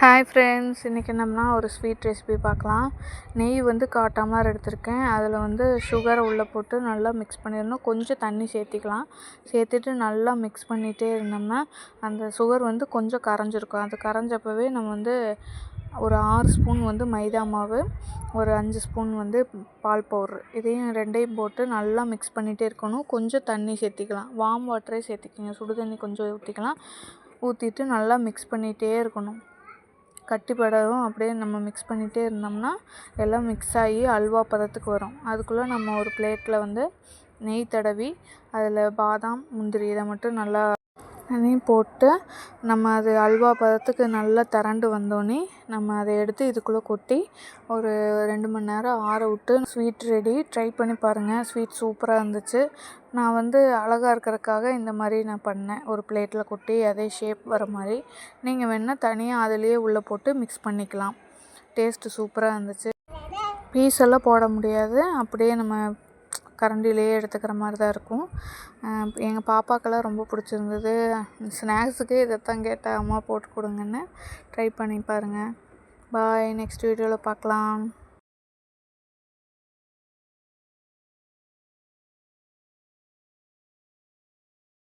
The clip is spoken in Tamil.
ஹாய் ஃப்ரெண்ட்ஸ், இன்றைக்கி என்னம்னா ஒரு ஸ்வீட் ரெசிபி பார்க்கலாம். நெய் வந்து 1/4 டம்ளர் எடுத்திருக்கேன். அதில் வந்து சுகரை உள்ளே போட்டு நல்லா மிக்ஸ் பண்ணிடணும். கொஞ்சம் தண்ணி சேர்த்திக்கலாம். சேர்த்துட்டு நல்லா மிக்ஸ் பண்ணிகிட்டே இருந்தோம்னா அந்த சுகர் வந்து கொஞ்சம் கரைஞ்சிருக்கும். அது கரைஞ்சப்பவே நம்ம வந்து ஒரு 6 ஸ்பூன் வந்து மைதா மாவு, ஒரு 5 ஸ்பூன் வந்து பால் பவுட்ரு, இதையும் 2யும் போட்டு நல்லா மிக்ஸ் பண்ணிகிட்டே இருக்கணும். கொஞ்சம் தண்ணி சேர்த்திக்கலாம். வார்ம் வாட்டரே சேர்த்திக்கிங்க. சுடு தண்ணி கொஞ்சம் ஊற்றிக்கலாம். ஊற்றிட்டு நல்லா மிக்ஸ் பண்ணிகிட்டே இருக்கணும். கட்டிப்படவும் அப்படியே நம்ம மிக்ஸ் பண்ணிகிட்டே இருந்தோம்னா எல்லாம் மிக்ஸ் ஆகி அல்வா பதத்துக்கு வரும். அதுக்குள்ளே நம்ம ஒரு பிளேட்டில் வந்து நெய் தடவி அதில் பாதாம், முந்திரி இதை மட்டும் நல்லா அதையும் போட்டு நம்ம அது அல்வா பதத்துக்கு நல்லா திரண்டு வந்தோடனே நம்ம அதை எடுத்து இதுக்குள்ளே கொட்டி ஒரு 2 மணி நேரம் ஆற விட்டு ஸ்வீட் ரெடி. ட்ரை பண்ணி பாருங்கள். ஸ்வீட் சூப்பராக இருந்துச்சு. நான் வந்து அழகாக இருக்கிறதுக்காக இந்த மாதிரி நான் பண்ணேன். ஒரு பிளேட்டில் கொட்டி அதே ஷேப் வர மாதிரி. நீங்கள் வேணால் தனியாக அதிலேயே உள்ளே போட்டு மிக்ஸ் பண்ணிக்கலாம். டேஸ்ட்டு சூப்பராக இருந்துச்சு. பீஸ் எல்லாம் போட முடியாது. அப்படியே நம்ம கரண்டிலேயே எடுத்துக்கிற மாதிரி தான் இருக்கும். எங்கள் பாப்பாக்கெல்லாம் ரொம்ப பிடிச்சிருந்தது. ஸ்நாக்ஸுக்கே இதைத்தான் கேட்டால் அம்மா போட்டு கொடுங்கன்னு. ட்ரை பண்ணி பாருங்கள். பாய். நெக்ஸ்ட் வீடியோவில் பார்க்கலாம்.